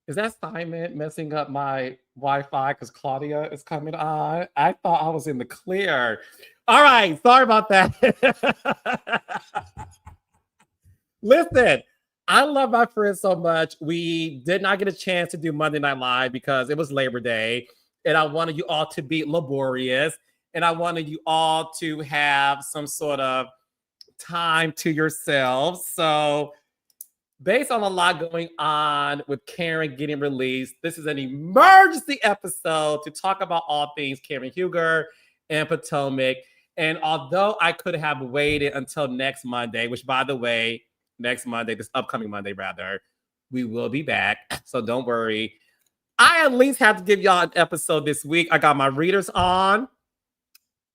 Is that Simon messing up my Wi-Fi because Claudia is coming on? I thought I was in the clear. All right, sorry about that. Listen, I love my friends so much. We did not get a chance to do Monday Night Live because it was Labor Day, and I wanted you all to be laborious, and I wanted you all to have some sort of time to yourselves. So based on a lot going on with Karen getting released, this is an emergency episode to talk about all things Karen Huger and Potomac. And although I could have waited until next Monday, which by the way, next Monday, this upcoming Monday rather, we will be back. So don't worry. I at least have to give y'all an episode this week. I got my readers on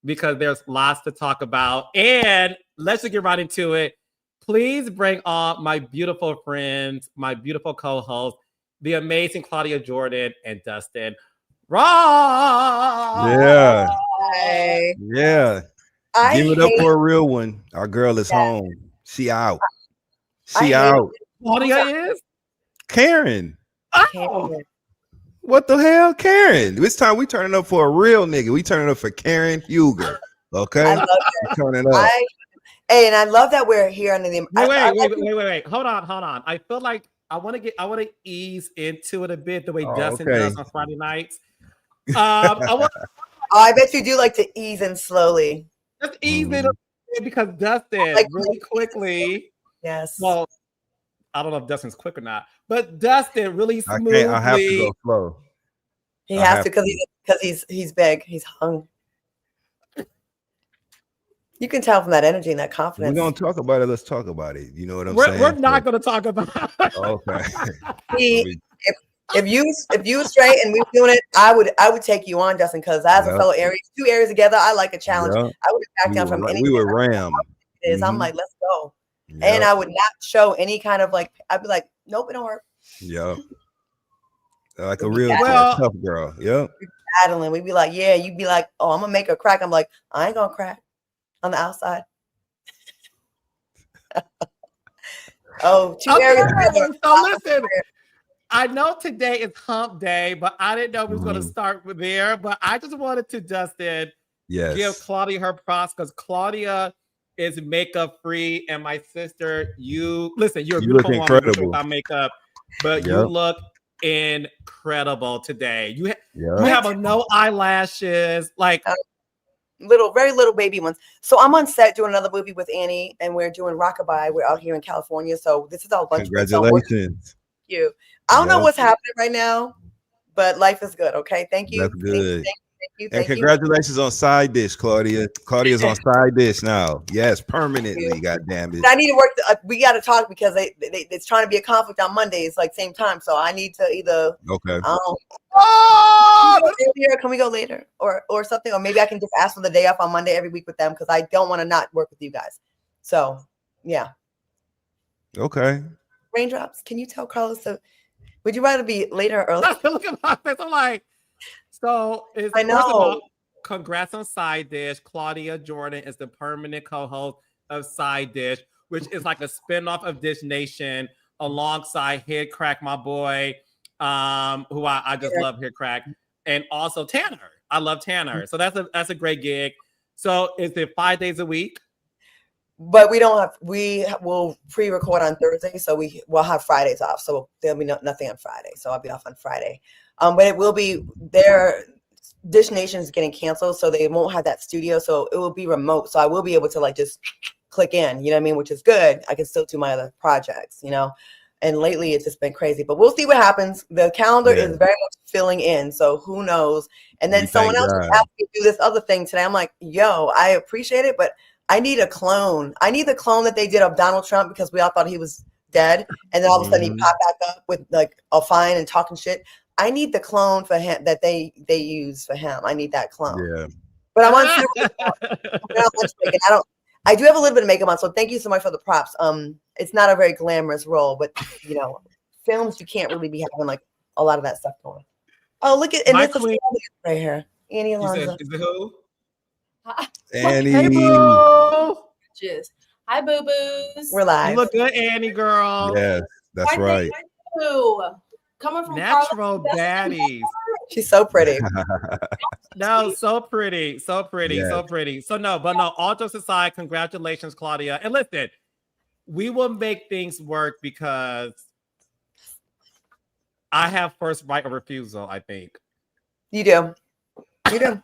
because there's lots to talk about. And let's just get right into it. Please bring on my beautiful friends, my beautiful co-hosts, the amazing Claudia Jordan and Dustin Ross. Yeah. Hey. Yeah. Give it up for a real one. Our girl is home. She out. She out. Claudia is? Karen. Oh. What the hell, Karen? This time we turning up for a real nigga. We turning up for Karen Huger. Okay? I love that. Turning up. And I love that we're here under the Wait. Hold on. I feel like I want to ease into it a bit the way Dustin does on Friday nights. I bet you do like to ease in slowly. Just ease it a bit because Dustin really quickly. Yes. Well, I don't know if Dustin's quick or not, but Dustin really smoothly. I have to go slow. He has to because he's big. He's hung. You can tell from that energy and that confidence. We're gonna talk about it. Let's talk about it. You know what I'm saying? We're not gonna talk about it. Okay. If you were straight and we were doing it, I would take you on, Justin, because as a fellow Aries, 2 Aries together, I like a challenge. I would have backed down from anything. We were ram. I'm like, let's go. And I would not show any kind of like, I'd be like, nope, it don't work. Yeah. Like a real tough girl. Yep. Battling. We'd be like, yeah, you'd be like, oh, I'm gonna make her crack. I'm like, I ain't gonna crack on the outside. Oh, 2 Aries. So listen, I know today is hump day, but I didn't know we was going to start with there. But I just wanted to, Dustin, give Claudia her props because Claudia is makeup free. And my sister, you're a beautiful woman without makeup, but you look incredible today. You have no eyelashes, like very little baby ones. So I'm on set doing another movie with Annie, and we're doing Rockabye. We're out here in California, so this is all bunch. Congratulations. Thank you. I don't know what's happening right now, but life is good. Okay, thank you. That's good. Thank and congratulations on Side Dish, Claudia. Claudia's on Side Dish now. Yes, permanently. God damn it. I need to work. We got to talk because it's trying to be a conflict on Mondays, like same time. So I need to either. Okay. Can we go later or something? Or maybe I can just ask for the day off on Monday every week with them because I don't want to not work with you guys. So yeah. Okay. Raindrops. Can you tell Carlos would you rather be later or early? Look at my face. I'm like, so I know. First of all, congrats on Side Dish. Claudia Jordan is the permanent co-host of Side Dish, which is like a spinoff of Dish Nation alongside Head Crack, my boy, who I just love Head Crack, and also Tanner. I love Tanner. So that's a great gig. So is it 5 days a week? But we will pre-record on Thursday, so we'll have Fridays off. So there'll be nothing on Friday. So I'll be off on Friday. But it will be Dish Nation is getting canceled, so they won't have that studio. So it will be remote. So I will be able to like just click in, you know what I mean? Which is good. I can still do my other projects, you know. And lately it's just been crazy, but we'll see what happens. The calendar is very much filling in, so who knows? And then someone else asked me to do this other thing today. I'm like, yo, I appreciate it, but I need a clone. I need the clone that they did of Donald Trump because we all thought he was dead. And then all of a sudden he popped back up with like a fine and talking shit. I need the clone for him that they use for him. I need that clone. Yeah. But I'm on I do have a little bit of makeup on, so thank you so much for the props. It's not a very glamorous role, but you know, films you can't really be having like a lot of that stuff going. Oh, look at this is right here. Annie Alonso. Is it who? Annie. Hey, boo. Hi, boo boos. We're live. You look good, Annie girl. Yes, that's right. coming from Natural Carlos, baddies. She's so pretty. No, so pretty, so pretty, Yes. so pretty. So no, but no, all jokes aside, congratulations, Claudia. And listen, we will make things work because I have first right of refusal, I think. You do. You do.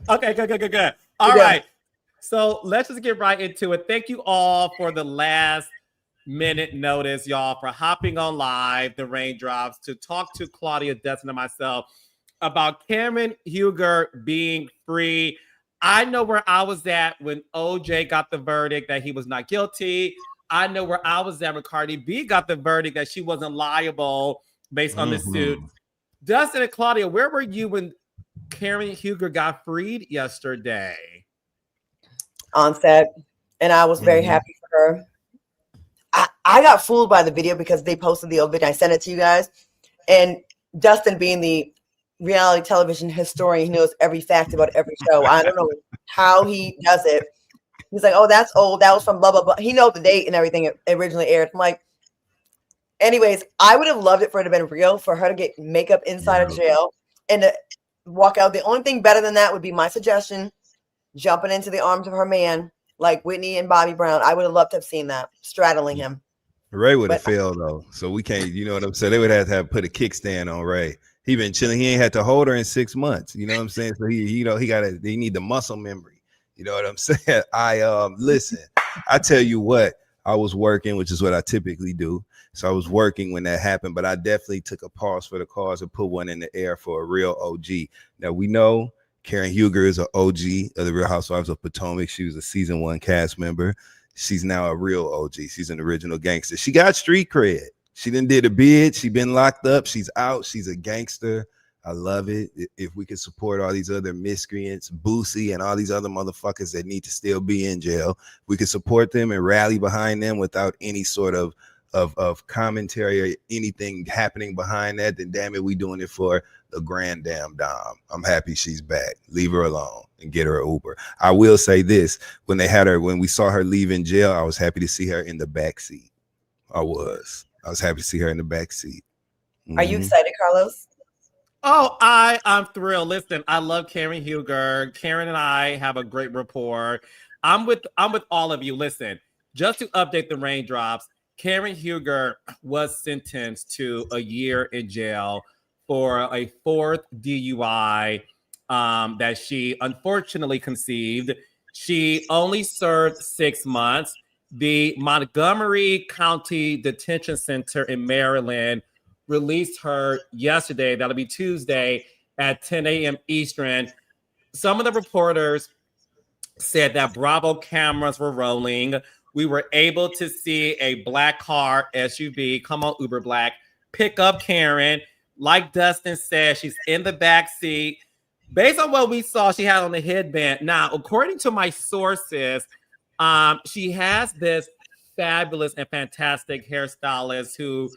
Okay, good. All right. So let's just get right into it. Thank you all for the last minute notice, y'all, for hopping on live, the raindrops, to talk to Claudia, Dustin, and myself about Karen Huger being free. I know where I was at when OJ got the verdict that he was not guilty. I know where I was at when Cardi B got the verdict that she wasn't liable based on the suit. Dustin and Claudia, where were you when Karen Huger got freed yesterday? On set, and I was very happy for her. I got fooled by the video because they posted the old video. I sent it to you guys, and Dustin, being the reality television historian, he knows every fact about every show. I don't know how he does it. He's like, "Oh, that's old. That was from blah blah blah." He knows the date and everything it originally aired. I'm like, anyways, I would have loved it for it to have been real, for her to get makeup inside of jail and to walk out. The only thing better than that would be my suggestion: jumping into the arms of her man, like Whitney and Bobby Brown. I would have loved to have seen that, straddling him. Ray would have failed though, so we can't. You know what I'm saying? They would have to have put a kickstand on Ray. He been chilling. He ain't had to hold her in 6 months. You know what I'm saying? So he need the muscle memory. You know what I'm saying? Listen. I tell you what. I was working, which is what I typically do. So I was working when that happened, but I definitely took a pause for the cause and put one in the air for a real OG. Now we know Karen Huger is an OG of the Real Housewives of Potomac. She was a season 1 cast member. She's now a real OG. She's an original gangster. She got street cred. She done did a bid. She been locked up. She's out. She's a gangster. I love it. If we could support all these other miscreants, Boosie and all these other motherfuckers that need to still be in jail, we could support them and rally behind them without any sort of commentary or anything happening behind that, then damn it, we doing it for the grand damn Dom. I'm happy she's back. Leave her alone and get her an Uber. I will say this: when we saw her leaving jail, I was happy to see her in the back seat. I was happy to see her in the back seat. Are you excited, Carlos? Oh, I'm thrilled. Listen, I love Karen Huger. Karen and I have a great rapport. I'm with all of you. Listen, just to update the raindrops, Karen Huger was sentenced to a year in jail for a 4th DUI that she unfortunately conceived. She only served 6 months. The Montgomery County Detention Center in Maryland released her yesterday. That'll be Tuesday at 10 a.m. Eastern. Some of the reporters said that Bravo cameras were rolling. We were able to see a black car SUV, come on Uber Black, pick up Karen. Like Dustin said, she's in the back seat. Based on what we saw, she had on the headband. Now, according to my sources, she has this fabulous and fantastic hairstylist who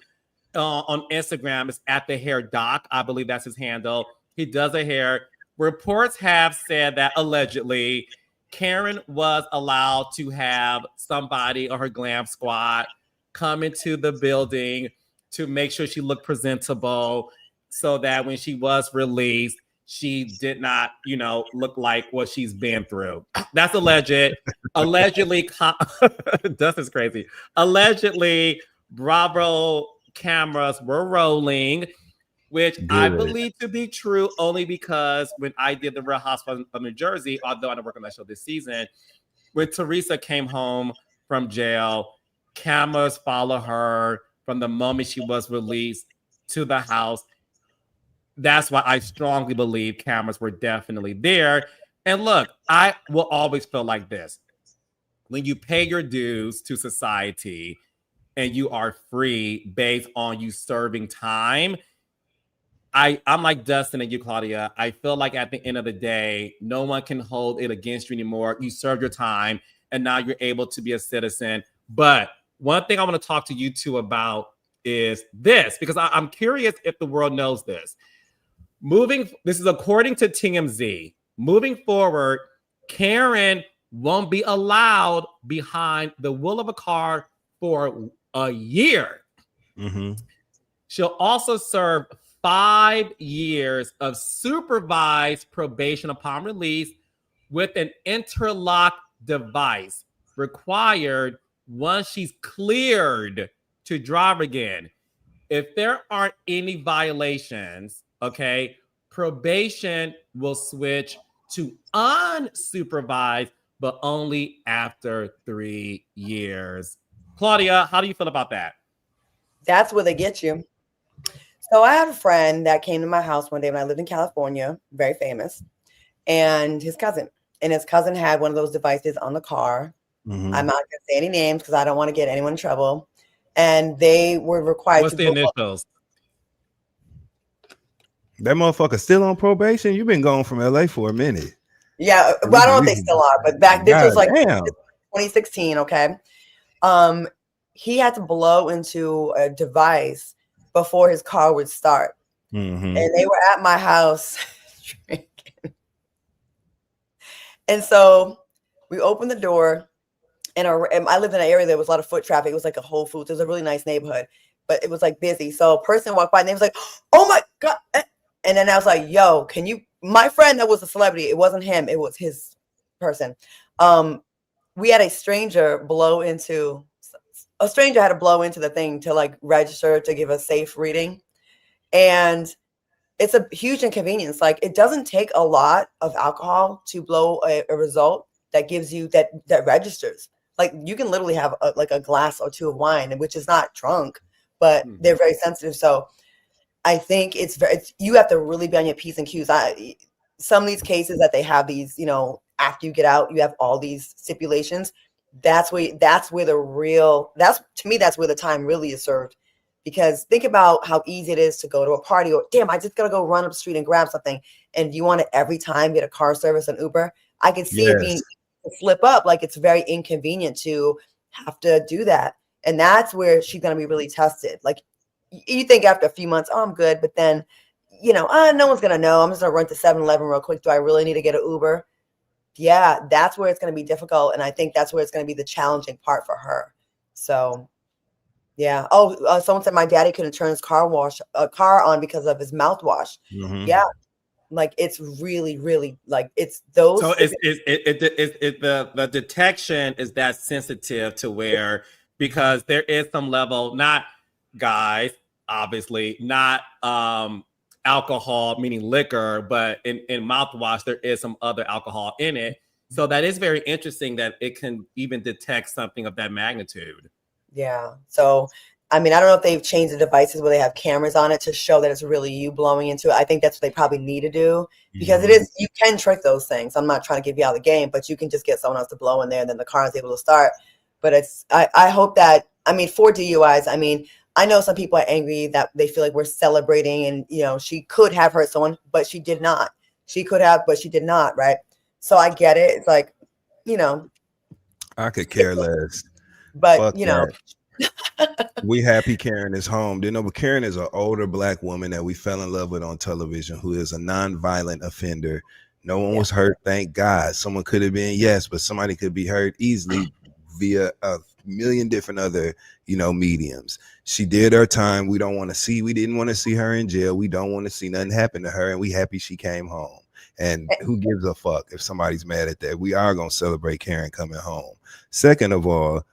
on Instagram is at the hair doc. I believe that's his handle. He does her hair. Reports have said that allegedly Karen was allowed to have somebody on her glam squad come into the building to make sure she looked presentable so that when she was released, she did not, look like what she's been through. That's alleged. Allegedly, Dustin's crazy. Allegedly, Bravo cameras were rolling, which I believe to be true only because when I did the Real Housewives of New Jersey, although I didn't work on that show this season, when Teresa came home from jail, cameras follow her from the moment she was released to the house. That's why I strongly believe cameras were definitely there. And look, I will always feel like this. When you pay your dues to society and you are free based on you serving time, I'm like Dustin and you, Claudia. I feel like at the end of the day, no one can hold it against you anymore. You served your time and now you're able to be a citizen. But one thing I want to talk to you two about is this, because I'm curious if the world knows this. This is according to TMZ. Moving forward, Karen won't be allowed behind the wheel of a car for a year. Mm-hmm. She'll also serve 5 years of supervised probation upon release with an interlock device required once she's cleared to drive again. If there aren't any violations, okay, probation will switch to unsupervised, but only after 3 years. Claudia, how do you feel about that? That's where they get you. So I had a friend that came to my house one day when I lived in California, very famous, and his cousin. And his cousin had one of those devices on the car. Mm-hmm. I'm not going to say any names because I don't want to get anyone in trouble. And they were required What's to the initials? That motherfucker still on probation? You've been gone from LA for a minute. Yeah, well, I don't know if they still are, but back this was like 2016. Okay, he had to blow into a device before his car would start, and they were at my house drinking. And so we opened the door, and I lived in an area that was a lot of foot traffic. It was like a Whole Foods. It was a really nice neighborhood, but it was like busy. So a person walked by, and they was like, "Oh my God." And then I was like, yo, can you, my friend that was a celebrity, it wasn't him, it was his person. We had a stranger had to blow into the thing to like register to give a safe reading. And it's a huge inconvenience. Like it doesn't take a lot of alcohol to blow a result that gives you that registers. Like you can literally have like a glass or two of wine, which is not drunk, but they're very sensitive. So I think you have to really be on your P's and Q's. Some of these cases that they have these, after you get out, you have all these stipulations. That's where the time really is served. Because think about how easy it is to go to a party or damn, I just gotta go run up the street and grab something. And you want to every time get a car service and Uber. I can see it being flip up. Like it's very inconvenient to have to do that. And that's where she's gonna be really tested. Like you think after a few months, oh, I'm good. But then, no one's going to know. I'm just going to run to 7-Eleven real quick. Do I really need to get an Uber? Yeah, that's where it's going to be difficult. And I think that's where it's going to be the challenging part for her. So, yeah. Oh, someone said my daddy couldn't turn his car on because of his mouthwash. Mm-hmm. Yeah. Like it's really, really like it's those. So the detection is that sensitive to where, because there is some level, not guys, obviously not alcohol, meaning liquor, but in mouthwash, there is some other alcohol in it. So that is very interesting that it can even detect something of that magnitude. Yeah. So, I mean, I don't know if they've changed the devices where they have cameras on it to show that it's really you blowing into it. I think that's what they probably need to do because you can trick those things. I'm not trying to give you out of the game, but you can just get someone else to blow in there and then the car is able to start. But I hope that, for DUIs, I know some people are angry that they feel like we're celebrating and, she could have hurt someone, but she did not. She could have, but she did not. Right. So I get it. It's like, I could care less. But, fuck that. We happy Karen is home. But Karen is an older Black woman that we fell in love with on television who is a non-violent offender. No one was hurt. Thank God. Someone could have been, yes, but somebody could be hurt easily via a million different other, mediums. She did her time. We didn't want to see her in jail. We don't want to see nothing happen to her. And we happy she came home. And who gives a fuck if somebody's mad at that? We are going to celebrate Karen coming home. Second of all,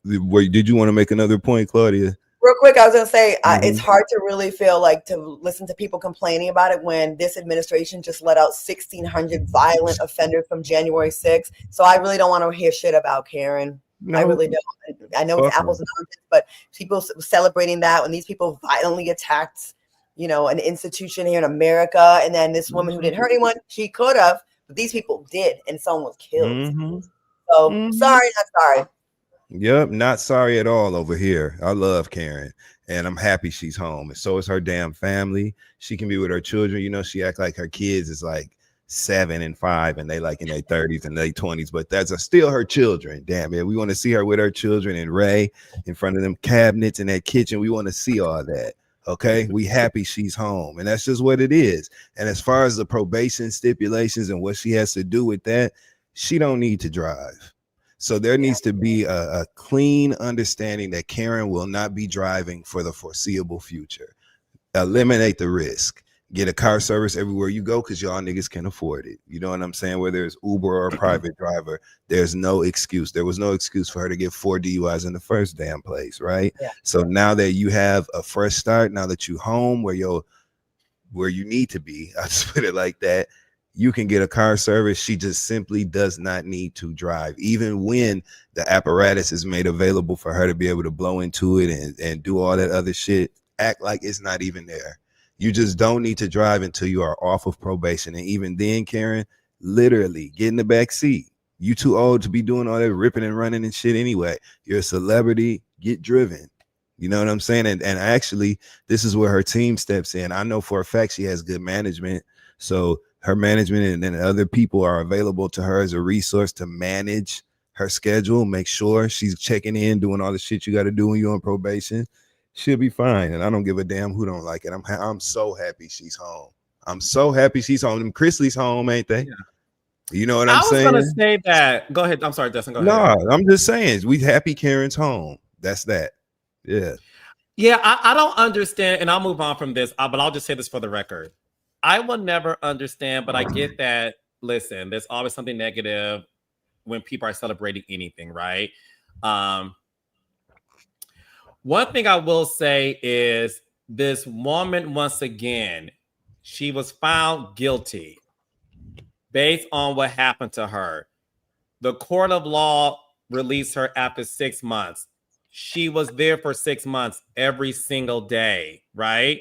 did you want to make another point, Claudia? Real quick, I was going to say, it's hard to really feel like to listen to people complaining about it when this administration just let out 1,600 violent offenders from January 6th. So I really don't want to hear shit about Karen. No. I really don't. I know it's apples and oranges, but people celebrating that when these people violently attacked, an institution here in America. And then this woman who didn't hurt anyone, she could have, but these people did, and someone was killed. So sorry, not sorry. Yep, not sorry at all over here. I love Karen, and I'm happy she's home. And so is her damn family. She can be with her children. She act like her kids is like 7 and 5, and they like in their 30s and late 20s, but that's still her children. Damn it, we want to see her with her children and Ray in front of them cabinets in that kitchen. We want to see all that. Okay, we happy she's home, and that's just what it is. And as far as the probation stipulations and what she has to do with that, she don't need to drive. So there needs to be a clean understanding that Karen will not be driving for the foreseeable future. Eliminate the risk. Get a car service everywhere you go because y'all niggas can afford it. You know what I'm saying? Whether it's Uber or a private driver, there's no excuse. There was no excuse for her to get 4 DUIs in the first damn place, right? Yeah. So now that you have a fresh start, now that you home where you need to be, I just put it like that, you can get a car service. She just simply does not need to drive, even when the apparatus is made available for her to be able to blow into it and do all that other shit. Act like it's not even there. You just don't need to drive until you are off of probation. And even then, Karen, literally get in the back seat. You too old to be doing all that ripping and running and shit anyway. You're a celebrity, get driven. You know what I'm saying? And actually, this is where her team steps in. I know for a fact she has good management. So her management and other people are available to her as a resource to manage her schedule, make sure she's checking in, doing all the shit you got to do when you're on probation. She'll be fine. And I don't give a damn who don't like it. I'm so happy she's home. I'm so happy she's home. Them Chrisley's home, ain't they? Yeah. You know what I'm saying? I was gonna say that. Go ahead. I'm sorry, Dustin. Go ahead. No, I'm just saying we happy Karen's home. That's that. Yeah. Yeah, I don't understand, and I'll move on from this, but I'll just say this for the record. I will never understand, but I get that. Listen, there's always something negative when people are celebrating anything, right? One thing I will say is this woman, once again, she was found guilty based on what happened to her. The court of law released her after 6 months. She was there for 6 months every single day, right?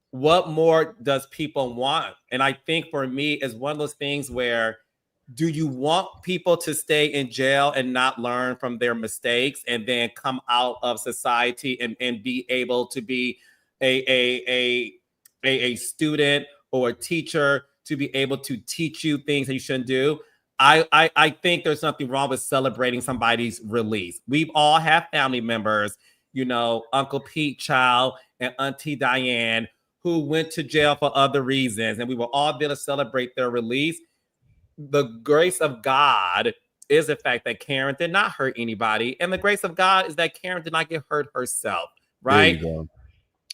What more does people want? And I think for me, it's one of those things where, do you want people to stay in jail and not learn from their mistakes and then come out of society and be able to be a student or a teacher to be able to teach you things that you shouldn't do? I think there's nothing wrong with celebrating somebody's release. We've all had family members, you know, Uncle Pete Child and Auntie Diane, who went to jail for other reasons, and we were all there to celebrate their release. The grace of God is the fact that Karen did not hurt anybody. And the grace of God is that Karen did not get hurt herself, right?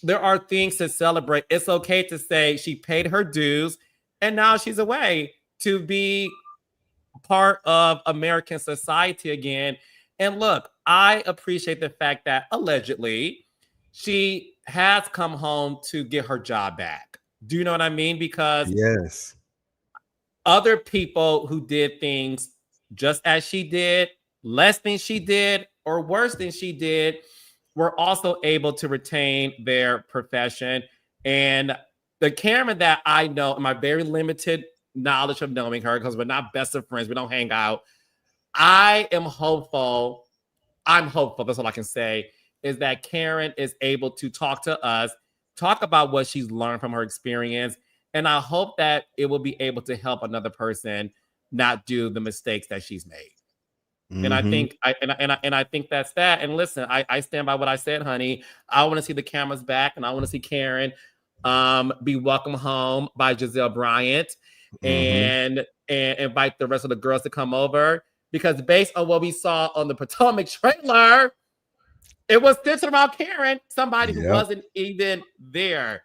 There are things to celebrate. It's okay to say she paid her dues and now she's away to be part of American society again. And look, I appreciate the fact that allegedly she has come home to get her job back. Do you know what I mean? Because yes, other people who did things just as she did, less than she did, or worse than she did, were also able to retain their profession. And the Karen that I know, in my very limited knowledge of knowing her, because we're not best of friends, we don't hang out, I am hopeful. I'm hopeful, that's all I can say, is that Karen is able to talk to us, talk about what she's learned from her experience. And I hope that it will be able to help another person not do the mistakes that she's made. Mm-hmm. And I think that's that. And listen, I stand by what I said, honey. I want to see the cameras back, and I want to see Karen be welcomed home by Giselle Bryant, and invite the rest of the girls to come over. Because based on what we saw on the Potomac trailer, it was centered about Karen, somebody who wasn't even there.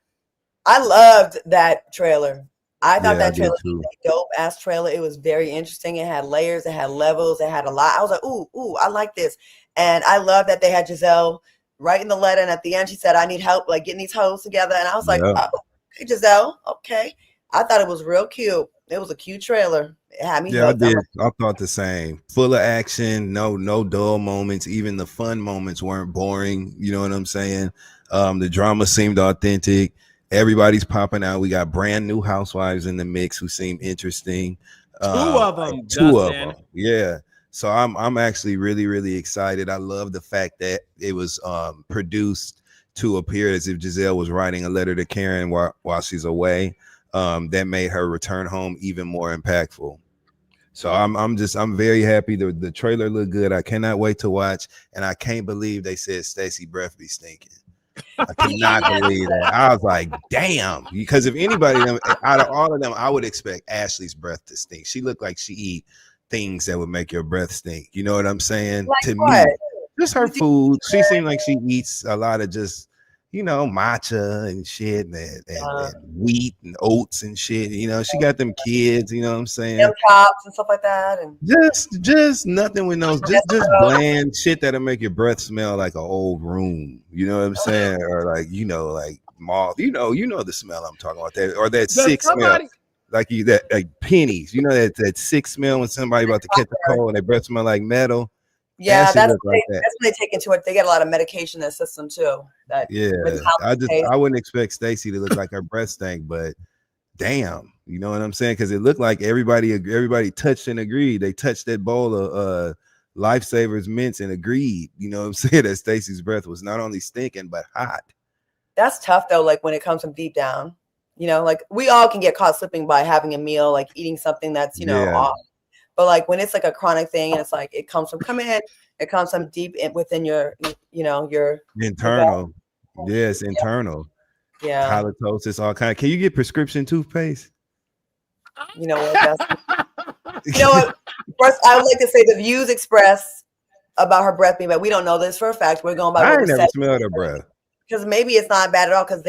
I loved that trailer. I thought that trailer was a dope ass trailer. It was very interesting. It had layers, it had levels, it had a lot. I was like, ooh, I like this. And I love that they had Giselle writing the letter. And at the end, she said, I need help, like getting these hoes together. And I was like, oh, okay, Giselle. Okay. I thought it was real cute. It was a cute trailer. It had me. I did. I thought the same. Full of action. No dull moments. Even the fun moments weren't boring. You know what I'm saying? The drama seemed authentic. Everybody's popping out. We got brand new housewives in the mix who seem interesting. Two of them. Two of them. Yeah. So I'm actually really, really excited. I love the fact that it was produced to appear as if Giselle was writing a letter to Karen while she's away. That made her return home even more impactful. So I'm very happy. The trailer looked good. I cannot wait to watch. And I can't believe they said Stacey breath be stinking. I cannot believe that. I was like, damn. Because if anybody out of all of them, I would expect Ashley's breath to stink. She looked like she eat things that would make your breath stink. You know what I'm saying? Like To what? me, just her food. She seemed like she eats a lot of just, matcha and shit and wheat and oats and shit. She got them kids, you know what I'm saying? Them chops and stuff like that. And just nothing with those, just bland shit that'll make your breath smell like an old room. You know what I'm saying? Or like, like moth, the smell I'm talking about, that or that sick smell. Like like pennies, that sick smell when somebody about to catch a cold and their breath smell like metal. Yeah, that's when they take into it. They get a lot of medication in their system too. I wouldn't expect Stacey to look like her breath stank, but damn, you know what I'm saying? Because it looked like everybody touched and agreed. They touched that bowl of Lifesavers mints and agreed. You know what I'm saying? That Stacey's breath was not only stinking but hot. That's tough though. Like when it comes from deep down, like we all can get caught slipping by having a meal, like eating something that's off. But like when it's like a chronic thing, and it's like it comes from deep within your your internal. Yes, internal. Yeah. Halitosis, all kind. Can you get prescription toothpaste? You know what? First, I would like to say the views expressed about her breath being bad. We don't know this for a fact. We're going by. I ain't never smelled her breath. Because maybe it's not bad at all. Because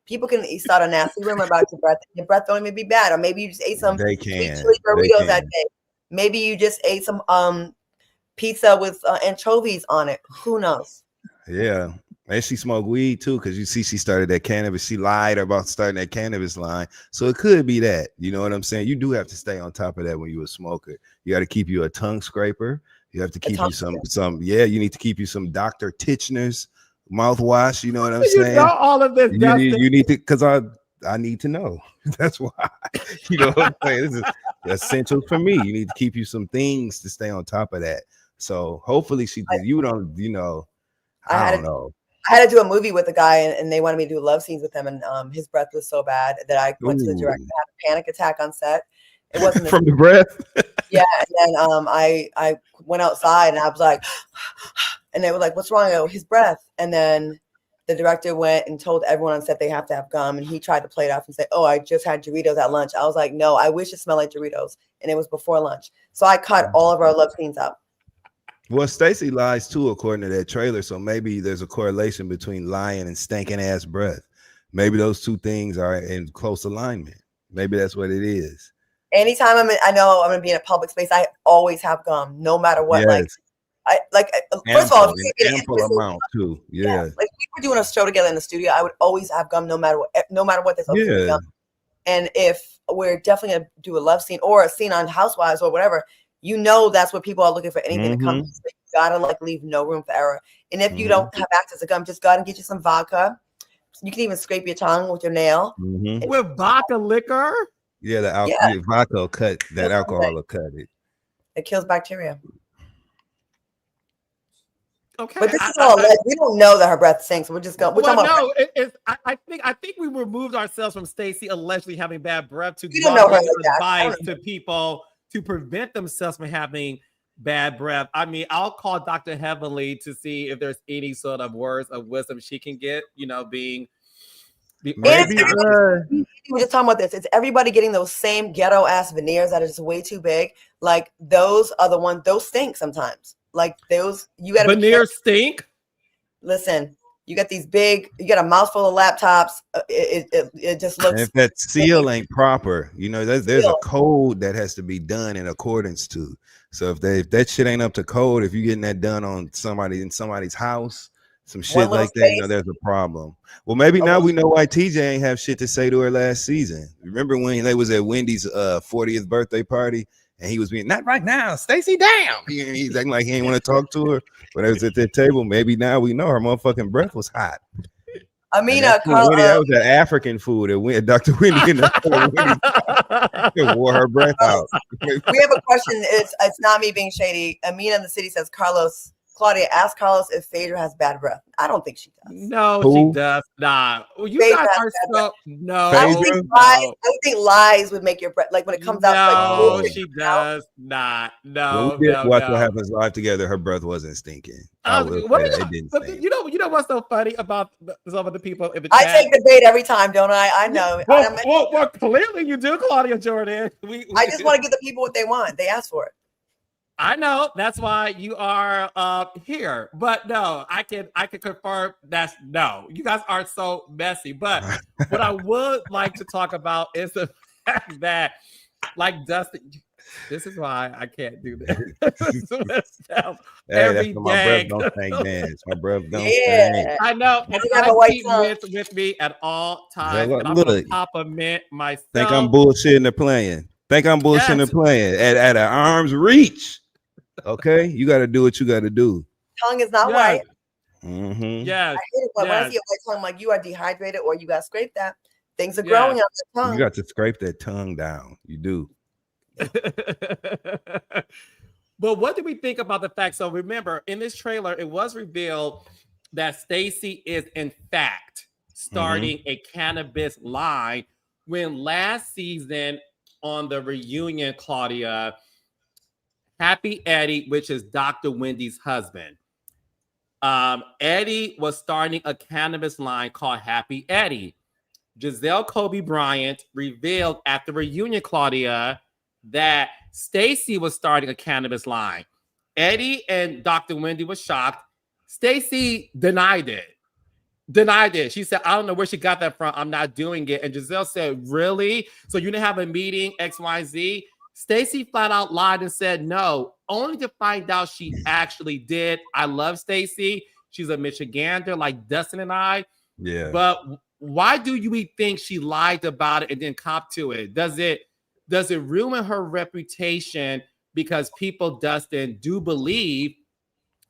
people can start a nasty rumor about your breath. Your breath don't even be bad, or maybe you just ate some sweet chili burritos that day. Maybe you just ate some pizza with anchovies on it. Who knows? Yeah. And she smoked weed too, because you see she started that cannabis. She lied about starting that cannabis line. So it could be that. You know what I'm saying? You do have to stay on top of that when you're a smoker. You got to keep you a tongue scraper. You have to keep you you need to keep you some Dr. Titchener's mouthwash. You know what I'm saying? All of this. You need to, because I need to know. That's why. You know what I'm saying? This is essential for me. You need to keep you some things to stay on top of that. So hopefully she did. I don't know. I had to do a movie with a guy, and they wanted me to do love scenes with him, and his breath was so bad that I went to the director and had a panic attack on set. It wasn't from the breath. Yeah, and then I went outside and I was like, and they were like, "What's wrong?" I go, "His breath." And then the director went and told everyone on set they have to have gum, and he tried to play it off and say, "Oh, I just had Doritos at lunch." I was like, "No, I wish it smelled like Doritos," and it was before lunch. So I cut all of our love scenes out. Well, Stacey lies too, according to that trailer. So maybe there's a correlation between lying and stinking ass breath. Maybe those two things are in close alignment. Maybe that's what it is. Anytime I know I'm gonna be in a public space, I always have gum, no matter what. Yes. First of all, ample amount too. Yeah. Like we were doing a show together in the studio, I would always have gum, no matter what. There's always gum. And if we're definitely gonna do a love scene or a scene on Housewives or whatever, that's what people are looking for. Anything to come. So you gotta leave no room for error. And if you don't have access to gum, just go out and get you some vodka. You can even scrape your tongue with your nail. With vodka liquor. Yeah, vodka will cut that alcohol will cut it. It kills bacteria. Okay, but this is all alleged. We don't know that her breath stinks. We're just going. I think we removed ourselves from Stacey allegedly having bad breath to give advice to people to prevent themselves from having bad breath. I mean, I'll call Dr. Heavenly to see if there's any sort of words of wisdom she can get. Maybe we're just talking about this. It's everybody getting those same ghetto ass veneers that are just way too big. Like those are the ones. Those stink sometimes. Like those, you got veneers stink. Listen, you got these big. You got a mouthful of laptops. It just looks. And if that seal ain't proper, there's a code that has to be done in accordance to. So if that shit ain't up to code, if you're getting that done on somebody's house, some shit like that, there's a problem. Well, maybe now we know why TJ ain't have shit to say to her last season. Remember when they was at Wendy's 40th birthday party? And he was being, not right now, Stacey, damn. He's acting like he ain't want to talk to her. When I was at that table, maybe now we know her motherfucking breath was hot. I mean, that was that African food that Dr. Wendy wore her breath out. We have a question. It's not me being shady. Amina in the city says, Claudia, ask Carlos if Phaedra has bad breath. I don't think she does. No, she does not. Well, you guys are so no. I think lies would make your breath when it comes out. No, she does not. No, we did watch what happens live together. Her breath wasn't stinking. You know what's so funny about some of the people in the chat? I take the bait every time, don't I? I know. Well, clearly you do, Claudia Jordan. I just want to give the people what they want. They ask for it. I know that's why you are here, but no, I can confirm that's no. You guys are so messy. But what I would like to talk about is the fact that, like Dustin, this is why I can't do this. Hey, that's Every what my breath day. don't stink dance. My breath don't stink. Yeah. I know, and You have I a white keep tongue. mint with me at all times, Hello, and I'm gonna look, pop a mint think I'm myself. bullshitting or playing. Think I'm bullshitting Yes, or playing at an arm's reach. Okay, you got to do what you got to do. Tongue is not yes, white. Mm-hmm. yes, I hate it, but when I yes, see a white tongue, I'm like, you are dehydrated or you got scraped that. Things are yes. growing on the You tongue. got to scrape that tongue down. You do. But what do we think about the fact? So remember, in this trailer, it was revealed that Stacey is in fact starting a cannabis line. When last season on the reunion, Claudia, Happy Eddie, which is Dr. Wendy's husband, Eddie was starting a cannabis line called Happy Eddie. Giselle Kobe Bryant revealed at the reunion, Claudia, that Stacey was starting a cannabis line. Eddie and Dr. Wendy was shocked. Stacey denied it. Denied it. She said, I don't know where she got that from. I'm not doing it. And Giselle said, really? So you didn't have a meeting, XYZ? Stacey flat out lied and said no, only to find out she actually did. I love Stacey. She's a Michigander like Dustin and I. Yeah. But why do you think she lied about it and then cop to it? Does it ruin her reputation because people, Dustin, do believe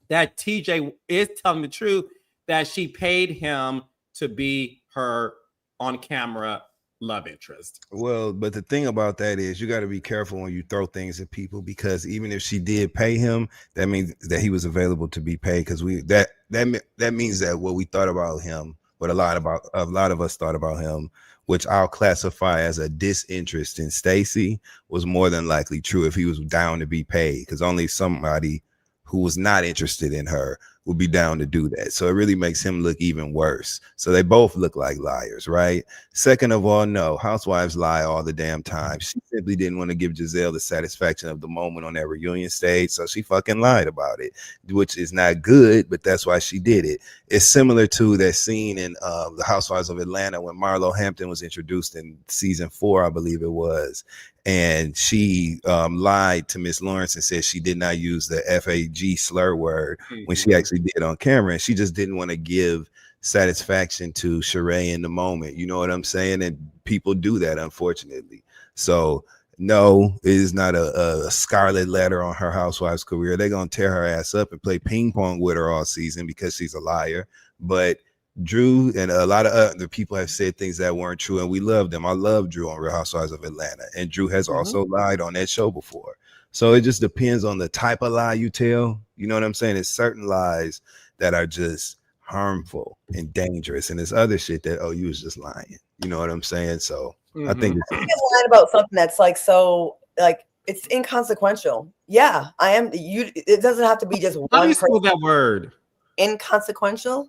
that TJ is telling the truth, that she paid him to be her on-camera love interest? Well, but the thing about that is you got to be careful when you throw things at people, because even if she did pay him, that means that he was available to be paid, because that means that what we thought about him, what a lot of us thought about him, which I'll classify as a disinterest in Stacey, was more than likely true if he was down to be paid, because only somebody who was not interested in her would be down to do that. So it really makes him look even worse. So they both look like liars, right? Second of all, no, housewives lie all the damn time. She simply didn't want to give Giselle the satisfaction of the moment on that reunion stage, so she fucking lied about it, which is not good, but that's why she did it. It's similar to that scene in the Housewives of Atlanta when Marlo Hampton was introduced in season 4, I believe it was, and she lied to Miss Lawrence and said she did not use the FAG slur word when she actually did on camera, and she just didn't want to give satisfaction to Sheree in the moment. You know what I'm saying? And people do that, unfortunately. So no, it is not a scarlet letter on her Housewives career. They're gonna tear her ass up and play ping pong with her all season because she's a liar. But Drew and a lot of other people have said things that weren't true, and we love them. I love Drew on Real Housewives of Atlanta, and Drew has also lied on that show before. So it just depends on the type of lie you tell. You know what I'm saying? It's certain lies that are just harmful and dangerous, and there's other shit that, oh, you was just lying. You know what I'm saying? So I think I'm lying about something that's like so like it's inconsequential. Yeah, I am. It doesn't have to be just How do one you spell person. that word? Inconsequential.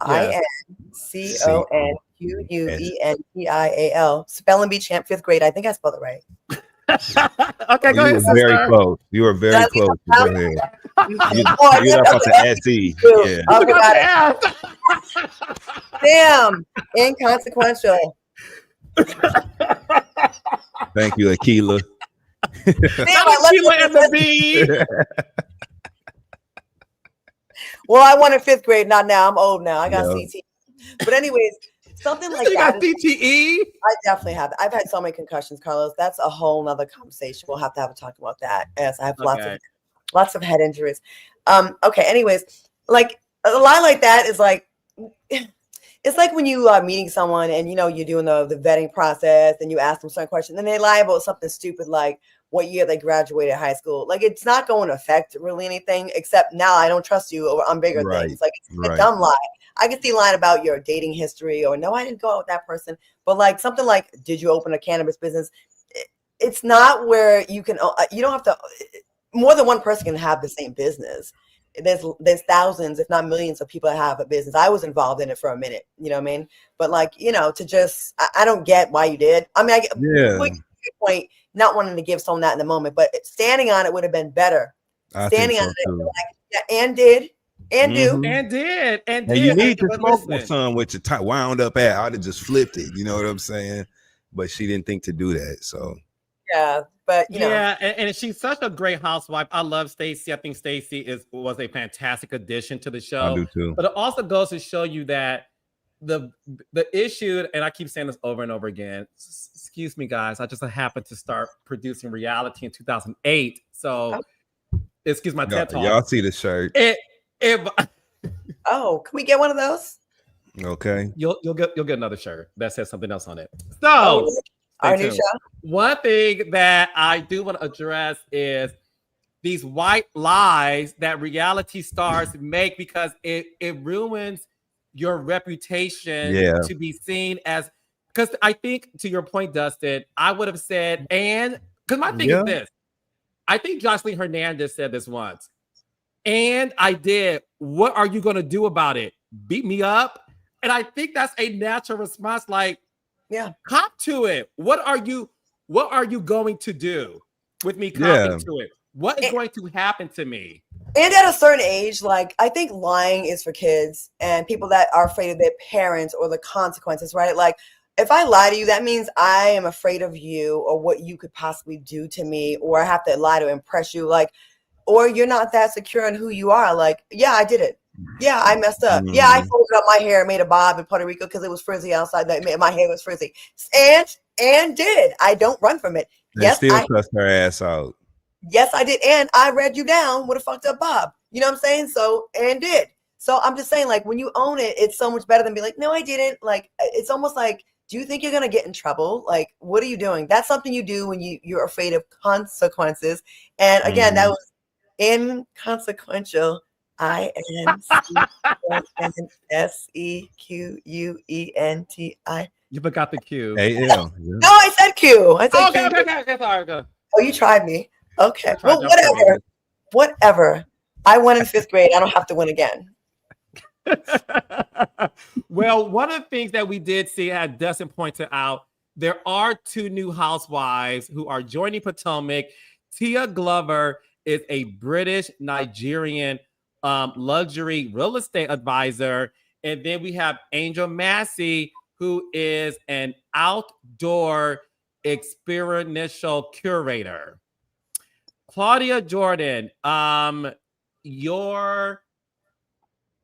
Yes. INCONQUENTIAL. Spelling bee champ, 5th grade. I think I spelled it right. Okay, go you ahead, were very sister. close. You were very That's close. Go ahead. You Oh, got about the SE. Yeah. I forgot it. Damn, inconsequential. Thank you, Akila. Damn, She went in the B. Well, I won in 5th grade, not now. I'm old now. I got Yeah. CT. But anyways, something like You that. got CTE. I definitely have. I've had so many concussions, Carlos. That's a whole nother conversation. We'll have to have a talk about that. Yes, I have lots of head injuries. Okay. Anyways, like a lie like that is like it's like when you are meeting someone and you know you're doing the vetting process and you ask them certain questions and they lie about something stupid like what year they graduated high school. Like it's not going to affect really anything except now I don't trust you on bigger things. Like it's a dumb lie. I can see lying about your dating history or no, I didn't go out with that person. But like something like, did you open a cannabis business? It's not where you can, you don't have to, more than one person can have the same business. There's thousands, if not millions of people that have a business. I was involved in it for a minute, you know what I mean? But like, you know, to just, I don't get why you did. I mean, I get point not wanting to give someone that in the moment, but standing on it would have been better I think standing on so it. too. Like, yeah, and did and do. Mhm. And And you did. need to But smoke with listen, some with your tie wound up at. I'd have just flipped it. You know what I'm saying? But she didn't think to do that. So Yeah, but yeah, and she's such a great housewife. I love Stacey. I think Stacey was a fantastic addition to the I show. do too. But it also goes to show you that the issue, and I keep saying this over and over again. Excuse me, guys. I just happened to start producing reality in 2008. So excuse my TED talk. Y'all see the shirt. If oh, can we get one of those? Okay. you'll get another shirt that says something else on it. Oh, So our stay new tuned. show. One thing that I do want to address is these white lies that reality stars make because it ruins your reputation to be seen as, because I think to your point, Dustin, I would have said, and because my thing is this, I think Jocelyn Hernandez said this once, and I did. What are you going to do about it? Beat me up? And I think that's a natural response. Like, yeah, cop to it. What are you going to do with me copping to it? What is going to happen to me? And at a certain age, like I think lying is for kids and people that are afraid of their parents or the consequences, right? Like if I lie to you, that means I am afraid of you or what you could possibly do to me, or I have to lie to impress you, like, or you're not that secure in who you are. Like, yeah, I did it. Yeah, I messed up. Yeah, I folded up my hair, made a bob in Puerto Rico because it was frizzy outside. My hair was frizzy, and did. I don't run from it. Yes, still cussed her ass out. Yes, I did. And I read you down with a fucked up bob. You know what I'm saying? So, and did. So I'm just saying, like, when you own it, it's so much better than be like, no, I didn't. Like, it's almost like, do you think you're going to get in trouble? Like, what are you doing? That's something you do when you're afraid of consequences. And again, that was inconsequential. INCONSEQUENTI. You forgot the Q. A-L. No, I said Q. I said Q. Okay. Sorry, go. Oh, you tried me. Okay. Well, whatever. I won in 5th grade. I don't have to win again. Well, one of the things that we did see, as Dustin pointed out, there are 2 new housewives who are joining Potomac. Tia Glover is a British Nigerian luxury real estate advisor. And then we have Angel Massey, who is an outdoor experiential curator. Claudia Jordan, your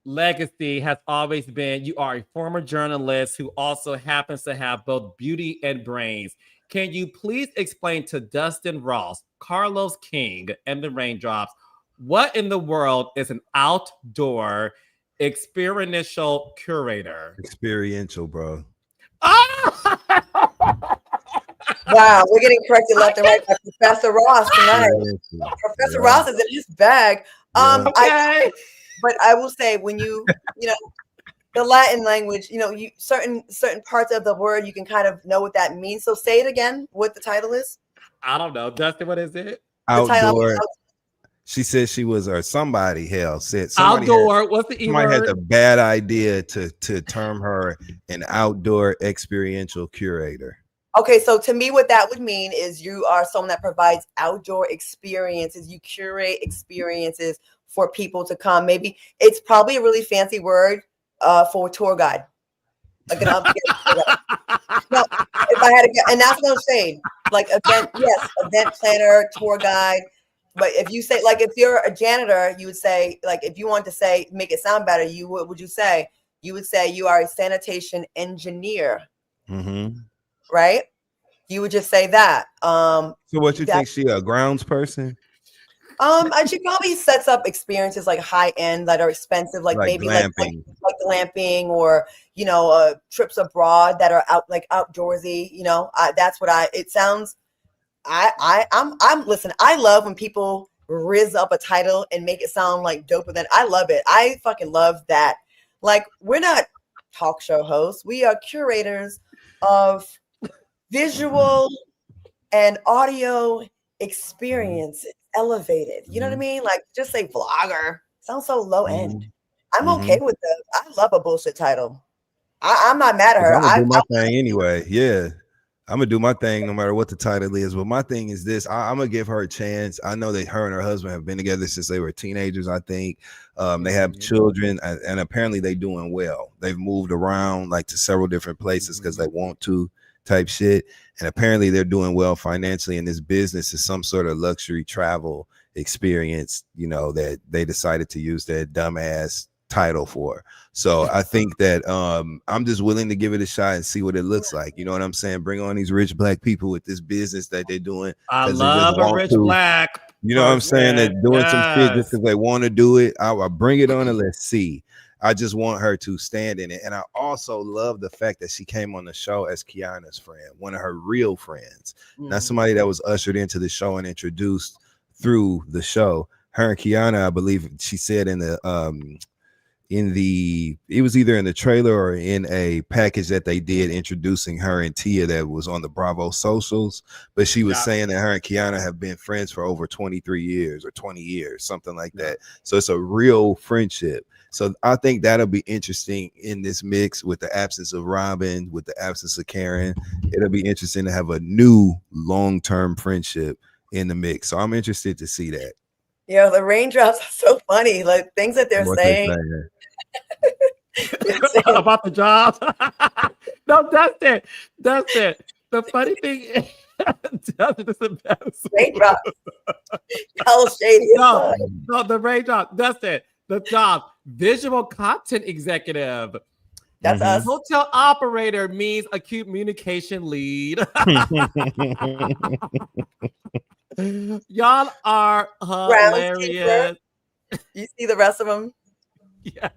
legacy has always been you are a former journalist who also happens to have both beauty and brains. Can you please explain to Dustin Ross, Carlos King, and the Raindrops, what in the world is an outdoor experiential curator? Experiential, bro. Oh! Wow, we're getting corrected left and right by Professor Ross tonight. Professor Ross is in his bag. Okay. But I will say, when you know, the Latin language, you know, you certain parts of the word, you can kind of know what that means. So say it again, what the title is. I don't know. Dustin, what is it? Outdoor. She said she was, or somebody said outdoor. What's the somebody had the bad idea to term her an outdoor experiential curator. Okay, so to me, what that would mean is you are someone that provides outdoor experiences. You curate experiences for people to come. Maybe it's probably a really fancy word for tour guide. Like an tour guide. No, if I had to, and that's no shade. Like event planner, tour guide. But if you say, like, if you're a janitor, you would say, like, if you want to say, make it sound better, what would you say? You would say you are a sanitation engineer. Mm-hmm. Right? You would just say that. So what you think, she a grounds person? And she probably sets up experiences like high end that are expensive, like maybe glamping. like glamping, or you know, trips abroad that are outdoorsy. You know, that's what it sounds. I'm listen. I love when people rizz up a title and make it sound like doper than. I love it. I fucking love that. Like, we're not talk show hosts. We are curators of visual and audio experiences, elevated. You know what I mean? Like, just say vlogger. Sounds so low end. I'm okay with that. I love a bullshit title. I'm not mad at her. I'm gonna do my thing anyway. Yeah, I'm gonna do my thing no matter what the title is. But my thing is this: I'm gonna give her a chance. I know that her and her husband have been together since they were teenagers. I think they have children, and apparently they doing well. They've moved around like to several different places because they want to, type shit. And apparently they're doing well financially. And this business is some sort of luxury travel experience, you know, that they decided to use that dumbass title for. So I think that I'm just willing to give it a shot and see what it looks like. You know what I'm saying? Bring on these rich black people with this business that they're doing. I love a rich black. You know what I'm saying? They're doing some shit just because they want to do it. I'll bring it on and let's see. I just want her to stand in it. And I also love the fact that she came on the show as Kiana's friend, one of her real friends, not somebody that was ushered into the show and introduced through the show. Her and Kiana, I believe she said it was either in the trailer or in a package that they did introducing her and Tia that was on the Bravo socials, but she was saying that her and Kiana have been friends for over 23 years or 20 years, something like that. So it's a real friendship. So I think that'll be interesting in this mix with the absence of Robin, with the absence of Karen. It'll be interesting to have a new long-term friendship in the mix. So I'm interested to see that. Yeah, the raindrops are so funny. Like things that they're saying. About the job. No, that's it. The funny thing is, Dustin is the best. Raindrops. Y'all shady. No, the raindrop. That's it. The job. Visual content executive. That's us. Hotel operator means a communication lead. Y'all are hilarious. You see the rest of them? Yes.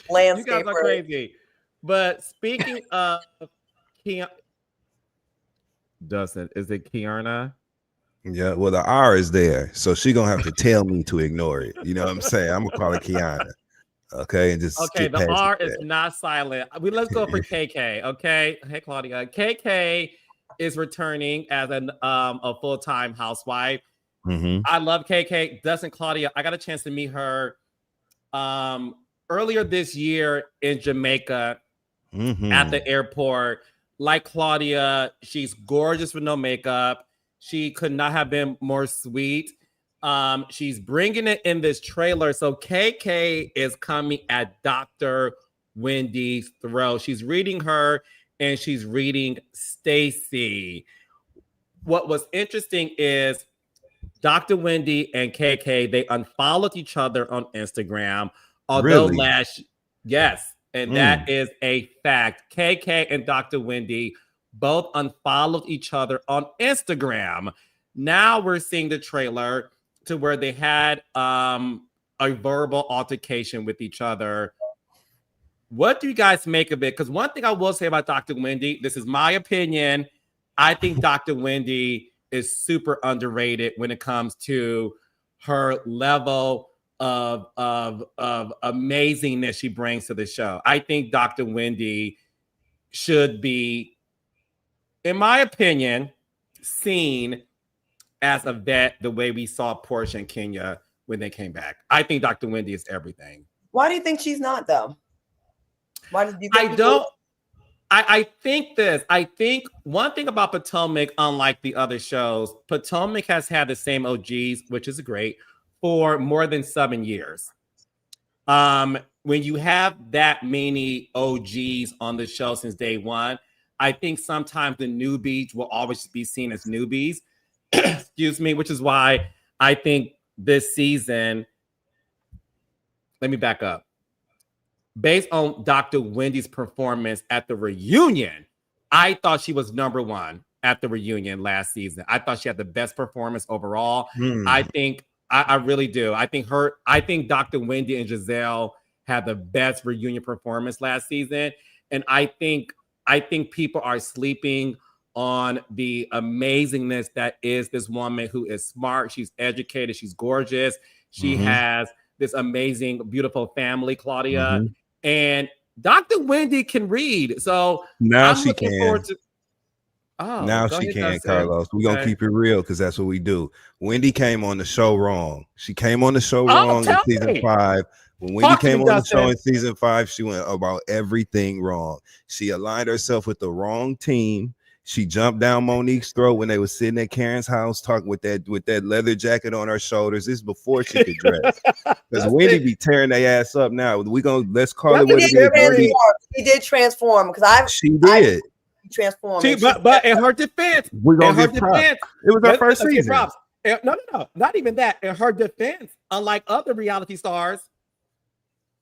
Landscaper. You guys are crazy. But speaking of Dustin, is it Kiana? Yeah, well, the R is there, so she gonna have to tell me to ignore it. You know what I'm saying? I'm gonna call it Kiana. Okay, and just the R is not silent. Let's go for KK. Okay, hey Claudia. KK is returning as a full-time housewife. I love KK. Dustin, Claudia, I got a chance to meet her earlier this year in Jamaica at the airport. Like Claudia, she's gorgeous with no makeup. She could not have been more sweet. She's bringing it in this trailer. So KK is coming at Dr. Wendy's throat. She's reading her and she's reading Stacy. What was interesting is Dr. Wendy and KK, they unfollowed each other on Instagram. Although yes, and that is a fact. KK and Dr. Wendy both unfollowed each other on Instagram. Now we're seeing the trailer to where they had a verbal altercation with each other. What do you guys make of it? Because one thing I will say about Dr. Wendy, this is my opinion. I think Dr. Wendy is super underrated when it comes to her level of amazingness she brings to the show. I think Dr. Wendy should be, in my opinion, seen as a vet the way we saw Portia and Kenya when they came back. I think Dr. Wendy is everything. Why do you think she's not, though? Why did you think I think this. I think one thing about Potomac, unlike the other shows, Potomac has had the same OGs, which is great, for more than 7 years. When you have that many OGs on the show since day one, I think sometimes the newbies will always be seen as newbies. Excuse me, which is why I think this season, let me back up. Based on Dr. Wendy's performance at the reunion, I thought she was number one at the reunion last season. I thought she had the best performance overall. I think, I really do. I think Dr. Wendy and Giselle had the best reunion performance last season. And I think people are sleeping on the amazingness that is this woman who is smart. She's educated. She's gorgeous. She has this amazing, beautiful family, Claudia. And Dr. Wendy can read. So now I'm she looking can. forward to. Now she can, Carlos. We're going to keep it real because that's what we do. Wendy came on the show wrong. She came on the show wrong in season 5. When Wendy came on the show in season 5, she went about everything wrong. She aligned herself with the wrong team. She jumped down Monique's throat when they were sitting at Karen's house talking with that leather jacket on her shoulders. This is before she could dress. Because Wendy be tearing their ass up now. Let's call it what it is. She did transform because she did transform. But in her defense, we're gonna give props. It was her first season. No, not even that. In her defense, unlike other reality stars,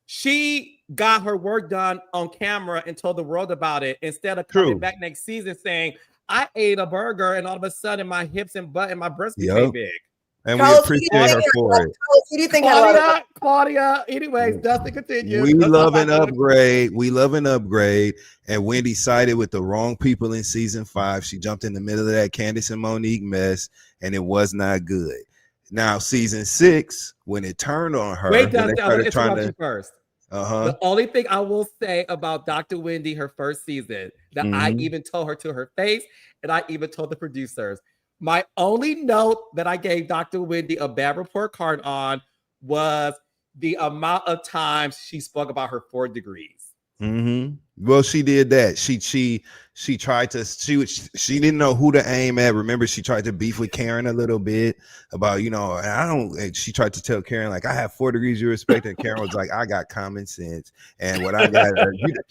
she got her work done on camera and told the world about it instead of coming back next season saying, I ate a burger and all of a sudden my hips and butt and my breasts became big. And we appreciate her for it. Who do you think Claudia. Anyways, Dustin continues. We love an upgrade. We love an upgrade. And Wendy sided with the wrong people in season 5. She jumped in the middle of that Candace and Monique mess, and it was not good. Now, season 6, when it turned on her, wait, Dustin, I'm going to interrupt you first. Uh-huh. The only thing I will say about Dr. Wendy, her first season, that I even told her to her face, and I even told the producers, my only note that I gave Dr. Wendy a bad report card on was the amount of times she spoke about her 4 degrees. Well, she did that. She tried to. She didn't know who to aim at. Remember, she tried to beef with Karen a little bit about, and she tried to tell Karen, like, I have 4 degrees you respect, and Karen was like, I got common sense, and what I got,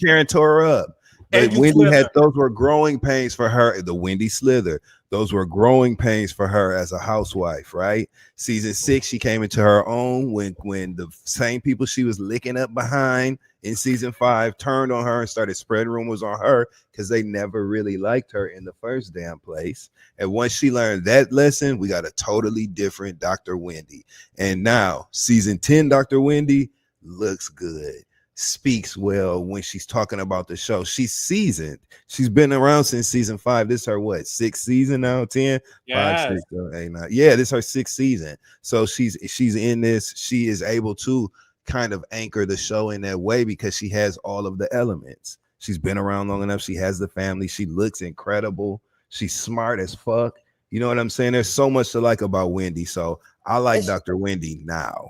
Karen tore her up. But Wendy those were growing pains for her. The Wendy Slither, those were growing pains for her as a housewife, right? Season 6, she came into her own when the same people she was licking up behind in season 5 turned on her and started spreading rumors on her because they never really liked her in the first damn place. And once she learned that lesson, we got a totally different Dr. Wendy. And now season 10, Dr. Wendy looks good, speaks well when she's talking about the show. She's seasoned. She's been around since season 5. This is her 6th season now? 10? Yes. 5, 6, 7, 8, 9. Yeah, this is her 6th season. So she's in this. She is able to kind of anchor the show in that way because she has all of the elements. She's been around long enough. She has the family. She looks incredible. She's smart as fuck. You know what I'm saying? There's so much to like about Wendy. So I like Dr. Wendy now.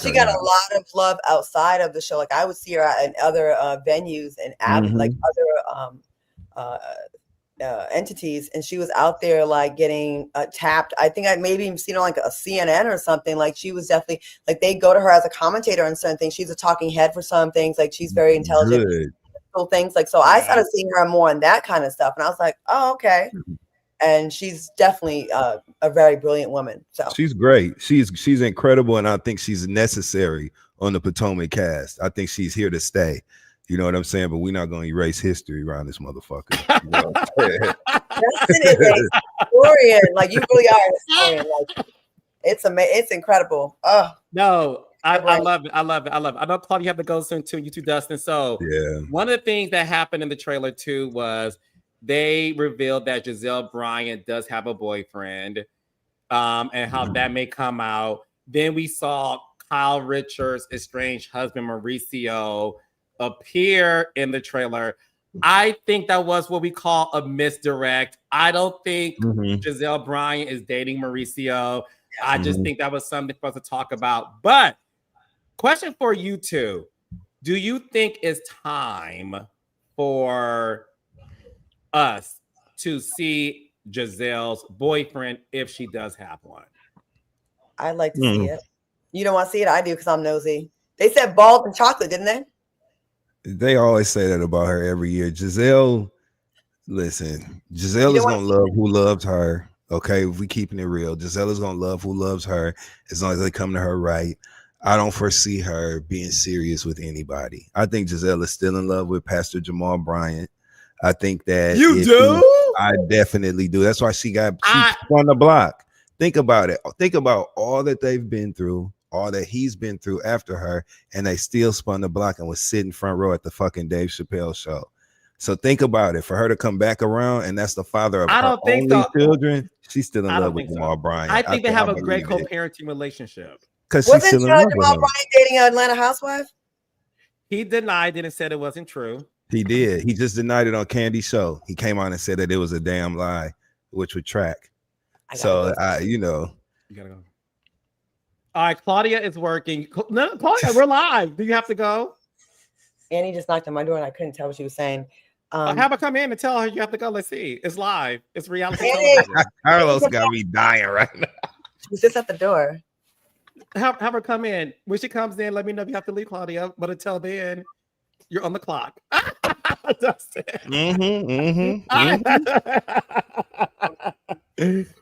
She got a lot of love outside of the show. Like I would see her in other venues and like other entities, and she was out there like getting tapped. I think I maybe even seen her like a CNN or something. Like she was definitely like they go to her as a commentator on certain things. She's a talking head for some things. Like she's very intelligent. Things like so. I started seeing her more in that kind of stuff, and I was like, oh, okay. And she's definitely a very brilliant woman. So she's great. She's incredible, and I think she's necessary on the Potomac cast. I think she's here to stay. You know what I'm saying? But we're not going to erase history around this motherfucker. You know what I'm saying? Justin is a historian. Like you really are a historian. Like it's incredible. Oh no. I love it. I love it. I know, Claudia, you have to go soon too. You too, Dustin. So yeah, one of the things that happened in the trailer too was they revealed that Giselle Bryant does have a boyfriend, and how that may come out. Then we saw Kyle Richards' estranged husband Mauricio appear in the trailer. I think that was what we call a misdirect. I don't think Giselle Bryant is dating Mauricio. I just think that was something for us to talk about. But question for you two: do you think it's time for us to see Giselle's boyfriend if she does have one? I'd like to see it. You don't want to see it? I do because I'm nosy. They said bald and chocolate, didn't they? They always say that about her every year. Giselle, listen, Giselle is going to love who loves her. Okay, if we keeping it real, Giselle is going to love who loves her as long as they come to her right. I don't foresee her being serious with anybody. I think Giselle is still in love with Pastor Jamal Bryant. I think that you do. I definitely do. That's why she spun the block. Think about it. Think about all that they've been through, all that he's been through after her, and they still spun the block and was sitting front row at the fucking Dave Chappelle show. So think about it. For her to come back around, and that's the father of her only children, she's still in love with Jamal Bryant. I think they have a great co-parenting relationship. Because she's still in love with him. Jamal Bryant dating an Atlanta housewife? He denied it and said it wasn't true. He did. He just denied it on Candy's show. He came on and said that it was a damn lie, which would track. So you gotta go. All right, Claudia is working. No, Claudia, we're live. Do you have to go? Annie just knocked on my door and I couldn't tell what she was saying. Have her come in and tell her you have to go. Let's see. It's live. It's reality Hey. television. Carlos got me dying right now. She sits at the door. Have her come in. When she comes in, let me know if you have to leave, Claudia. But until then, you're on the clock. Dustin.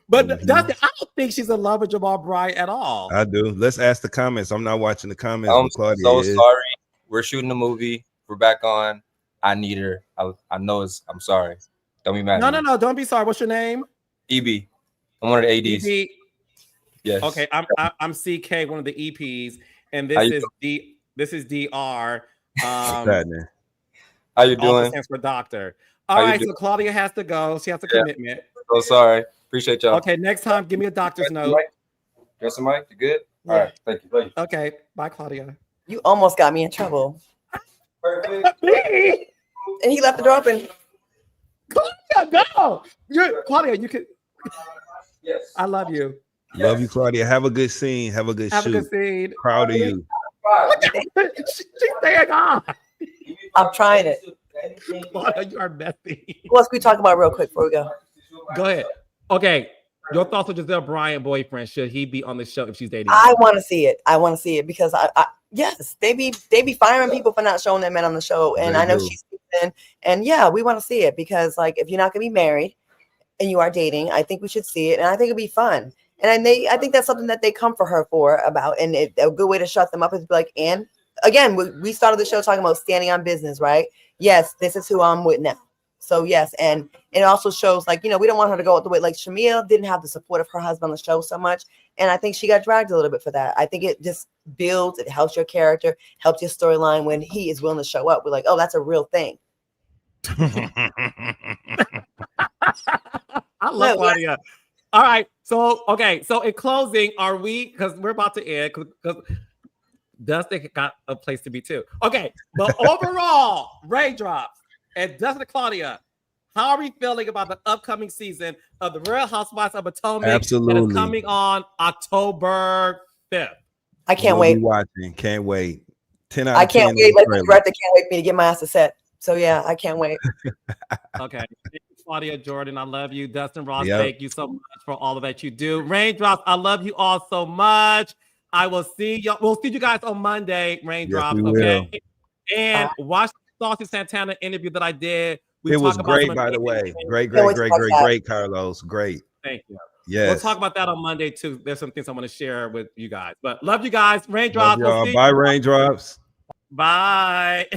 But Dustin, I don't think she's in love with Jamal Bryant at all. I do. Let's ask the comments. I'm not watching the comments. I'm Claudia so is. sorry. We're shooting a movie. We're back on. I need her. I know it's. I'm sorry. Don't be mad. No. Don't be sorry. What's your name? EB. I'm one of the ADs. EB. Yes. Okay. I'm CK, one of the EPs, and this is DR. What's happening? How you doing? Stands for doctor. All right. So Claudia has to go. She has a commitment. So sorry. Appreciate y'all. Okay. Next time, give me a doctor's note. Got some mic? You good? All right. Thank you. Okay. Bye, Claudia. You almost got me in trouble. Perfect. And he left the door open. Claudia, go. Claudia, you can. Yes. I love you. Love you, Claudia. Have a good scene. Have a good Have shoot. a good scene. Proud of you. She's staying on. I'm trying it. Claudia, you are messy. What else we talk about real quick before we go? Go ahead. Okay. Your thoughts on Giselle Bryant boyfriend? Should he be on the show if she's dating? I want to see it. I want to see it because I yes, they be firing people for not showing their men on the show, and I know she's in. And yeah, we want to see it because like if you're not gonna be married and you are dating, I think we should see it, and I think it'd be fun. And I think that's something that they come for her for about, and a good way to shut them up is like, and again, we started the show talking about standing on business, right? Yes, this is who I'm with now. So yes, and it also shows like, we don't want her to go out the way. Like Shamil didn't have the support of her husband on the show so much. And I think she got dragged a little bit for that. I think it just builds, it helps your character, helps your storyline when he is willing to show up. We're like, oh, that's a real thing. I love Claudia. All right. So in closing, are we, because we're about to end, because Dustin got a place to be too. Okay. But overall, raindrops. And Dustin and Claudia, how are we feeling about the upcoming season of the Real Housewives of Potomac? Absolutely. That is coming on October 5th. I can't wait. Watching. Can't wait. 10 out of 10. I can't wait. Like the director can't wait for me to get my ass to set. So yeah, I can't wait. Okay. Thank you, Claudia Jordan. I love you. Dustin Ross, thank you so much for all of that you do. Raindrops, I love you all so much. I will see you. We'll see you guys on Monday, Raindrops. Yes, okay. Will. And watch the Saucy Santana interview that I did. It was great, by the way. Great, Carlos. Great. Thank you. Yes. We'll talk about that on Monday too. There's some things I want to share with you guys. But love you guys. Raindrops. Bye, Raindrops. Bye.